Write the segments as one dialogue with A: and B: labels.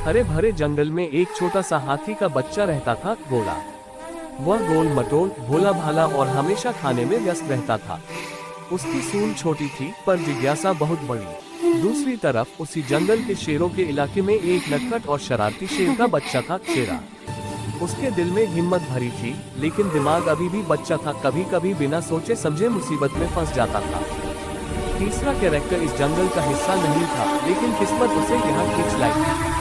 A: हरे भरे जंगल में एक छोटा सा हाथी का बच्चा रहता था, गोला। वह गोल मटोल, भोला भाला और हमेशा खाने में व्यस्त रहता था। उसकी सूंड छोटी थी पर जिज्ञासा बहुत बड़ी। दूसरी तरफ उसी जंगल के शेरों के इलाके में एक नटखट और शरारती शेर का बच्चा था, शेरा। उसके दिल में हिम्मत भरी थी, लेकिन दिमाग अभी भी बच्चा था, कभी कभी बिना सोचे समझे मुसीबत में फंस जाता था। तीसरा कैरेक्टर इस जंगल का हिस्सा नहीं था, लेकिन किस्मत उसे यहाँ खींच लाई थी।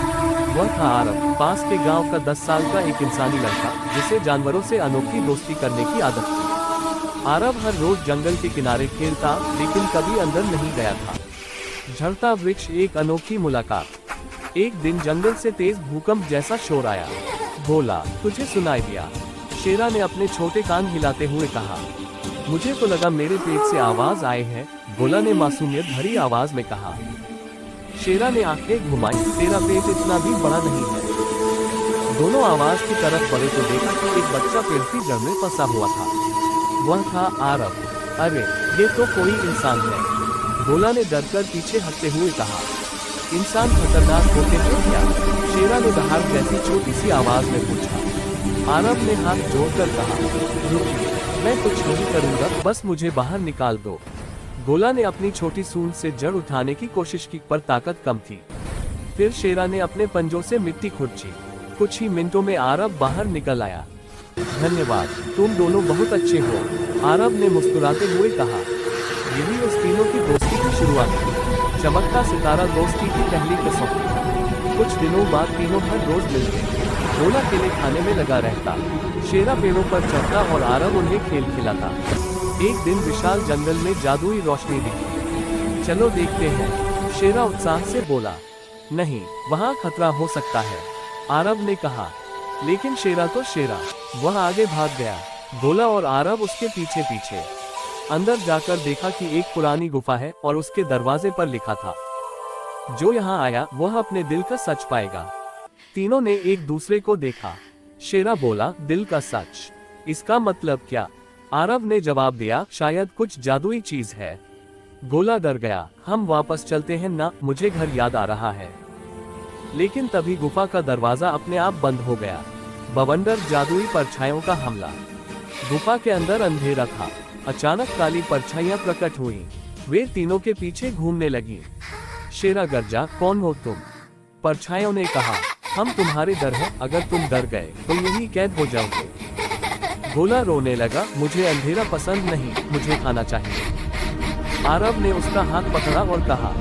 A: वह था आरव, पास के गांव का 10 साल का एक इंसानी लड़का, जिसे जानवरों से अनोखी दोस्ती करने की आदत थी। आरव हर रोज जंगल के किनारे खेलता, लेकिन कभी अंदर नहीं गया था। झड़ता वृक्ष, एक अनोखी मुलाकात। एक दिन जंगल से तेज भूकंप जैसा शोर आया। बोला, तुझे सुनाई दिया? शेरा ने अपने छोटे कान हिलाते हुए कहा। मुझे तो लगा मेरे पेट से आवाज आए है, गोला ने मासूमियत भरी आवाज में कहा। शेरा ने आंखें घुमाई, तेरा पेट इतना भी बड़ा नहीं है। दोनों आवाज की तरफ बढ़े तो देखा कि एक बच्चा पेड़ की जड़ में फंसा हुआ था। वह था आरव। अरे, ये तो कोई इंसान है, गोला ने डरकर पीछे हटते हुए कहा। इंसान खतरनाक होते हैं क्या? शेरा ने दहाड़ जैसी छोटी सी आवाज में पूछा। आरव ने हाथ जोड़कर कहा, रुकिए, मैं कुछ नहीं करूंगा, बस मुझे बाहर निकाल दो। गोला ने अपनी छोटी सूंड से जड़ उठाने की कोशिश की, पर ताकत कम थी। फिर शेरा ने अपने पंजों से मिट्टी खुरची। कुछ ही मिनटों में आरव बाहर निकल आया। धन्यवाद, तुम दोनों बहुत अच्छे हो, आरव ने मुस्कुराते हुए कहा। यही उस तीनों की दोस्ती की शुरुआत थी। चमकता सितारा दोस्ती की पहली कसौटी थी। कुछ दिनों बाद तीनों हर रोज मिलते। गोला केले खाने में लगा रहता, शेरा पेड़ों पर चढ़ता और आरव उन्हें खेल खिलाता। एक दिन विशाल जंगल में जादुई रोशनी दिखी। चलो देखते हैं, शेरा उत्साह से बोला। नहीं, वहाँ खतरा हो सकता है, आरव ने कहा। लेकिन शेरा तो शेरा, वह आगे भाग गया। गोला और आरव उसके पीछे पीछे। अंदर जाकर देखा कि एक पुरानी गुफा है और उसके दरवाजे पर लिखा था, जो यहाँ आया वह अपने दिल का सच पाएगा। तीनों ने एक दूसरे को देखा। शेरा बोला, दिल का सच? इसका मतलब क्या? आरव ने जवाब दिया, शायद कुछ जादुई चीज है। गोला डर गया। हम वापस चलते हैं ना, मुझे घर याद आ रहा है। लेकिन तभी गुफा का दरवाजा अपने आप बंद हो गया। बवंडर जादुई परछाइयों का हमला। गुफा के अंदर अंधेरा था। अचानक काली परछाइयां प्रकट हुई। वे तीनों के पीछे घूमने लगी। शेरा गरजा, कौन हो तुम? परछाइयों ने कहा, हम तुम्हारे डर हैं, अगर तुम डर गए तो यही कैद हो जाओगे। गोला रोने लगा, मुझे अंधेरा पसंद नहीं, मुझे खाना चाहिए। आरव ने उसका हाथ पकड़ा और कहा,